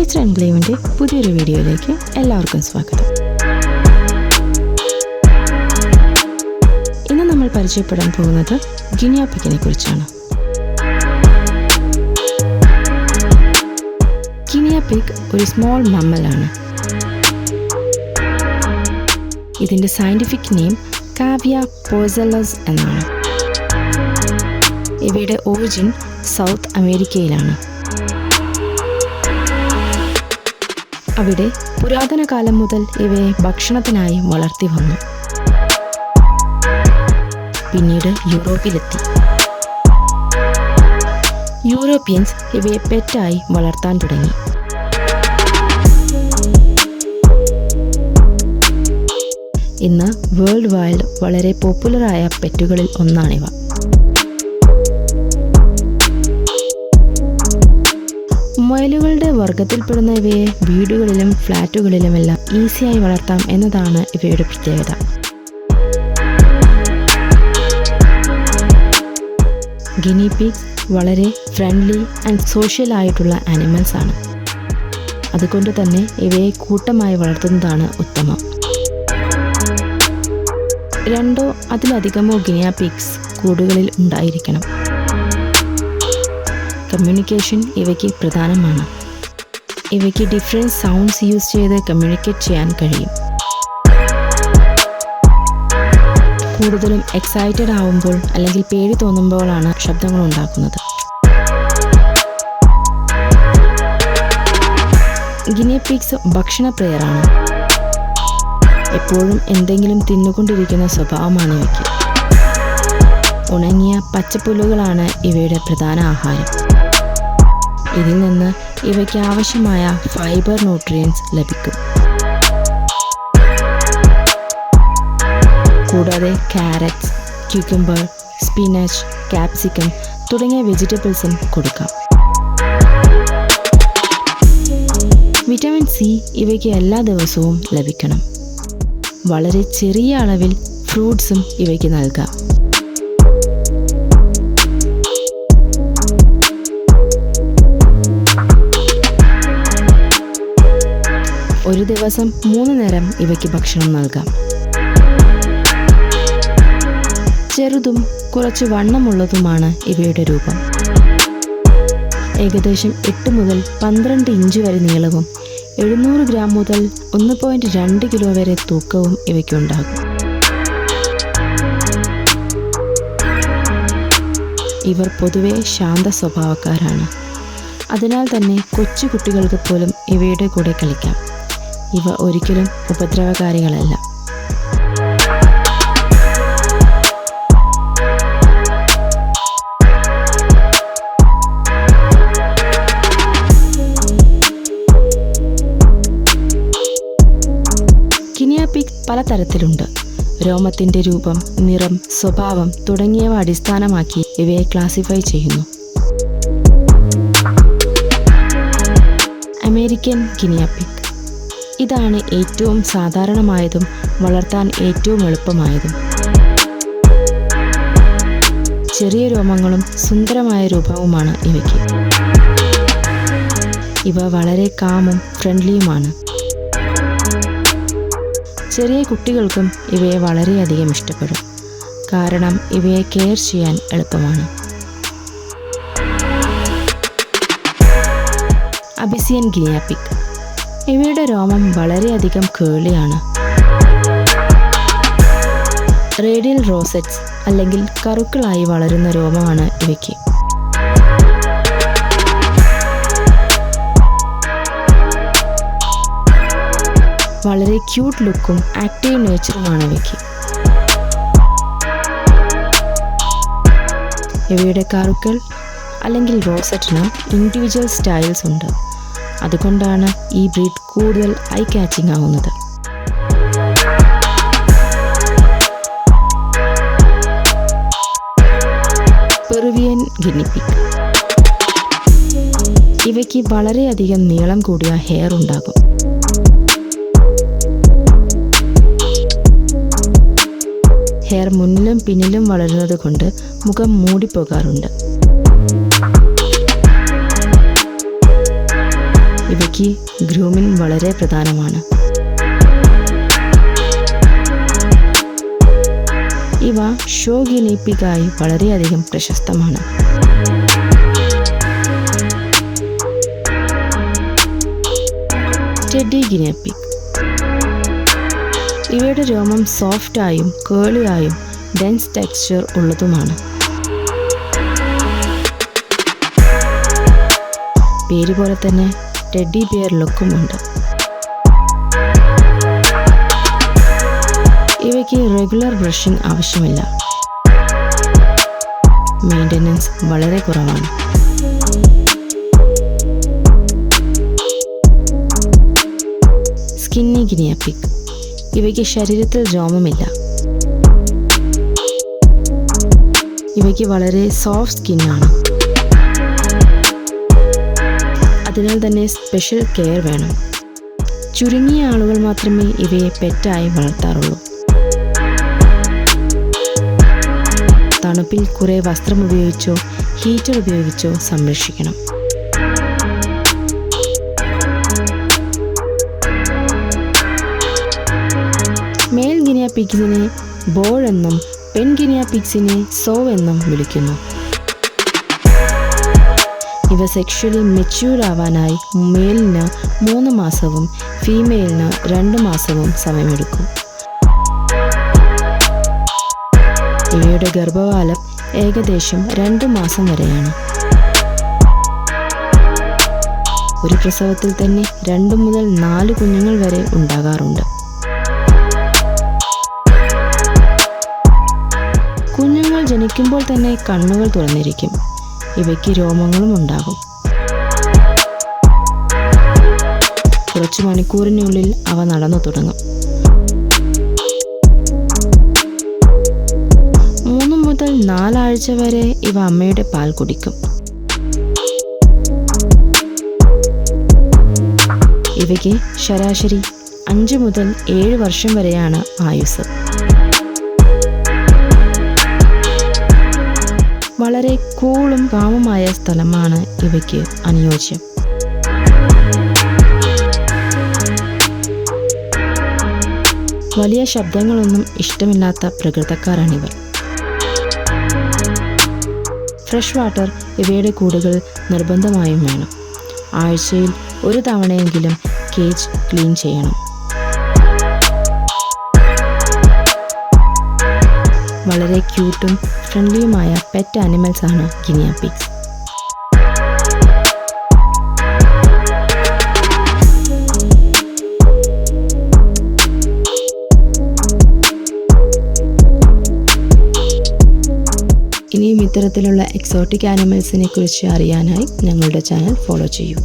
Nature എൻക്ലേവിൻ്റെ പുതിയൊരു വീഡിയോയിലേക്ക് എല്ലാവർക്കും സ്വാഗതം. ഇന്ന് നമ്മൾ പരിചയപ്പെടാൻ പോകുന്നത് ഗിനിയ പിഗിനെ കുറിച്ചാണ്. ഗിനിയ പിഗ് ഒരു സ്മോൾ മമ്മലാണ്. ഇതിൻ്റെ സയൻറ്റിഫിക് നെയിം കാവിയ പോസെല്ലസ് എന്നാണ്. ഇവയുടെ ഒറിജിൻ സൗത്ത് അമേരിക്കയിലാണ്. അവിടെ പുരാതന കാലം മുതൽ ഇവയെ ഭക്ഷണത്തിനായി വളർത്തി വന്നു. പിന്നീട് യൂറോപ്പിലെത്തി. യൂറോപ്യൻസ് ഇവയെ പെറ്റായി വളർത്താൻ തുടങ്ങി. ഇന്ന് വേൾഡ് വൈഡ് വളരെ പോപ്പുലറായ പെറ്റുകളിൽ ഒന്നാണിവ. മുയലുകളുടെ വർഗത്തിൽപ്പെടുന്ന ഇവയെ വീടുകളിലും ഫ്ലാറ്റുകളിലുമെല്ലാം ഈസിയായി വളർത്താം എന്നതാണ് ഇവയുടെ പ്രത്യേകത. ഗിനി പിഗ് വളരെ ഫ്രണ്ട്ലി ആൻഡ് സോഷ്യൽ ആയിട്ടുള്ള ആനിമൽസ് ആണ്. അതുകൊണ്ട് തന്നെ ഇവയെ കൂട്ടമായി വളർത്തുന്നതാണ് ഉത്തമം. 2 അതിലധികമോ ഗിനിയ പിഗ്സ് കൂടുകളിൽ ഉണ്ടായിരിക്കണം. കമ്മ്യൂണിക്കേഷൻ ഇവയ്ക്ക് പ്രധാനമാണ്. ഇവയ്ക്ക് ഡിഫറെൻറ്റ് സൗണ്ട്സ് യൂസ് ചെയ്ത് കമ്മ്യൂണിക്കേറ്റ് ചെയ്യാൻ കഴിയും. കൂടുതലും എക്സൈറ്റഡ് ആവുമ്പോൾ അല്ലെങ്കിൽ പേടി തോന്നുമ്പോഴാണ് ശബ്ദങ്ങൾ ഉണ്ടാക്കുന്നത്. ഗിനിയ പിഗ്സ് ഭക്ഷണപ്രിയരാണ്. എപ്പോഴും എന്തെങ്കിലും തിന്നുകൊണ്ടിരിക്കുന്ന സ്വഭാവമാണ് ഇവയ്ക്ക്. ഉണങ്ങിയ പച്ചപ്പുല്ലുകളാണ് ഇവയുടെ പ്രധാന ആഹാരം. ഇതിൽ നിന്ന് ഇവയ്ക്ക് ആവശ്യമായ ഫൈബർ ന്യൂട്രിയൻസ് ലഭിക്കും. കൂടാതെ ക്യാരറ്റ്സ്, ക്യൂക്കംബർ, സ്പിനച്ച്, ക്യാപ്സിക്കം തുടങ്ങിയ വെജിറ്റബിൾസും കൊടുക്കാം. വിറ്റമിൻ സി ഇവയ്ക്ക് എല്ലാ ദിവസവും ലഭിക്കണം. വളരെ ചെറിയ അളവിൽ ഫ്രൂട്ട്സും ഇവയ്ക്ക് നൽകാം. ഒരു ദിവസം 3 നേരം ഇവയ്ക്ക് ഭക്ഷണം നൽകാം. ചെറുതും കുറച്ച് വണ്ണമുള്ളതുമാണ് ഇവയുടെ രൂപം. ഏകദേശം 8 മുതൽ 12 ഇഞ്ച് വരെ നീളവും 700 ഗ്രാം മുതൽ 1.2 കിലോ വരെ തൂക്കവും ഇവയ്ക്കുണ്ടാകും. ഇവർ പൊതുവെ ശാന്ത സ്വഭാവക്കാരാണ്. അതിനാൽ തന്നെ കൊച്ചു കുട്ടികൾക്ക് പോലും ഇവയുടെ കൂടെ കളിക്കാം. ഇവ ഒരിക്കലും ഉപദ്രവകാരികളല്ല. Guinea pig പലതരത്തിലുണ്ട്. രോമത്തിൻ്റെ രൂപം, നിറം, സ്വഭാവം തുടങ്ങിയവ അടിസ്ഥാനമാക്കി ഇവയെ ക്ലാസിഫൈ ചെയ്യുന്നു. അമേരിക്കൻ ഗിനിയ പിഗ് ഇതാണ് ഏറ്റവും സാധാരണമായതും വളർത്താൻ ഏറ്റവും എളുപ്പമായതും. ചെറിയ രോമങ്ങളും സുന്ദരമായ രൂപവുമാണ് ഇവയ്ക്ക്. ഇവ വളരെ കാമും ഫ്രണ്ട്ലിയുമാണ്. ചെറിയ കുട്ടികൾക്കും ഇവയെ വളരെയധികം ഇഷ്ടപ്പെടും. കാരണം ഇവയെ കെയർ ചെയ്യാൻ എളുപ്പമാണ്. അബിസിയൻ ഗിനിയ പിഗ് ഇവയുടെ രോമം വളരെയധികം കേളിയാണ്. റേഡിയൽ റോസെറ്റ്സ് അല്ലെങ്കിൽ കറുക്കളായി വളരുന്ന രോമമാണ് ഇവയ്ക്ക്. വളരെ ക്യൂട്ട് ലുക്കും ആക്റ്റീവ് നേച്ചറുമാണ് ഇവയ്ക്ക്. ഇവയുടെ കറുക്കൾ അല്ലെങ്കിൽ റോസറ്റിന് ഇൻഡിവിജ്വൽ സ്റ്റൈൽസ് ഉണ്ട്. അതുകൊണ്ടാണ് ഈ ബ്രീഡ് കൂടുതൽ ഐ കാച്ചിങ് ആവുന്നത്. പെറുവിയൻ ഗിനി പിഗ് ഇവയ്ക്ക് വളരെയധികം നീളം കൂടിയ ഹെയർ ഉണ്ടാകും. ഹെയർ മുന്നിലും പിന്നിലും വളരുന്നത് കൊണ്ട് മുഖം മൂടിപ്പോകാറുണ്ട്. ഇവയ്ക്ക് ഗ്രൂമിംഗ് വളരെ പ്രധാനമാണ്. ഇവ ഷോ ഗിനി പിഗായി വളരെയധികം പ്രശസ്തമാണ്. Teddy guinea pig. ഇവയുടെ രോമം സോഫ്റ്റായും കേളിയായും ഡെൻസ് ടെക്സ്ചർ ഉള്ളതുമാണ്. പേര് പോലെ തന്നെ ടെഡ്ഡി ബിയർ ലുക്കുമുണ്ട്. ഇവയ്ക്ക് റെഗുലർ ബ്രഷിംഗ് ആവശ്യമില്ല. മെയിൻ്റനൻസ് വളരെ കുറവാണ്. Skinny guinea pig. ഇവയ്ക്ക് ശരീരത്തിൽ രോമമില്ല. ഇവയ്ക്ക് വളരെ സോഫ്റ്റ് സ്കിന്നാണ്. അതിനാൽ തന്നെ സ്പെഷ്യൽ കെയർ വേണം. ചുരുങ്ങിയ ആളുകൾ മാത്രമേ ഇവയെ പെറ്റായി വളർത്താറുള്ളൂ. തണുപ്പിൽ കുറേ വസ്ത്രം ഉപയോഗിച്ചോ ഹീറ്റർ ഉപയോഗിച്ചോ സംരക്ഷിക്കണം. മെയിൽ ഗിനിയ പിഗ്സിനെ ബോൾ എന്നും പെൺ ഗിനിയ പിഗ്സിനെ സോ എന്നും വിളിക്കുന്നു. ഇവ സെക്ഷലി മെച്യൂർ ആവാനായി മെയിലിന് 3 മാസവും ഫീമെയിലിന് 2 മാസവും സമയമെടുക്കും. ഇവയുടെ ഗർഭകാലം ഏകദേശം 2 മാസം വരെയാണ്. ഒരു പ്രസവത്തിൽ തന്നെ 2 മുതൽ 4 കുഞ്ഞുങ്ങൾ വരെ ഉണ്ടാകാറുണ്ട്. കുഞ്ഞുങ്ങൾ ജനിക്കുമ്പോൾ തന്നെ കണ്ണുകൾ തുറന്നിരിക്കും. ഇവയ്ക്ക് രോമങ്ങളും ഉണ്ടാകും. കുറച്ചു മണിക്കൂറിനുള്ളിൽ അവ നടന്നു തുടങ്ങും. 3 മുതൽ 4 ആഴ്ച വരെ ഇവ അമ്മയുടെ പാൽ കുടിക്കും. ഇവയ്ക്ക് ശരാശരി 5 മുതൽ 7 വർഷം വരെയാണ് ആയുസ്. വളരെ കൂളും കാമുമായ സ്ഥലമാണ് ഇവയ്ക്ക് അനുയോജ്യം. വലിയ ശബ്ദങ്ങളൊന്നും ഇഷ്ടമില്ലാത്ത പ്രകൃതക്കാരാണിവർ. ഫ്രഷ് വാട്ടർ ഇവയുടെ കൂടുകൾ നിർബന്ധമായും വേണം. ആഴ്ചയിൽ 1 തവണയെങ്കിലും കേജ് ക്ലീൻ ചെയ്യണം. വളരെ ക്യൂട്ടും ഫ്രണ്ട്ലിയുമായ പെറ്റ് ആനിമൽസ് ആണ് ഗിനിയ പിഗ്സ്. ഇനിയും ഇത്തരത്തിലുള്ള എക്സോട്ടിക് ആനിമൽസിനെ കുറിച്ച് അറിയാനായി ഞങ്ങളുടെ ചാനൽ ഫോളോ ചെയ്യൂ.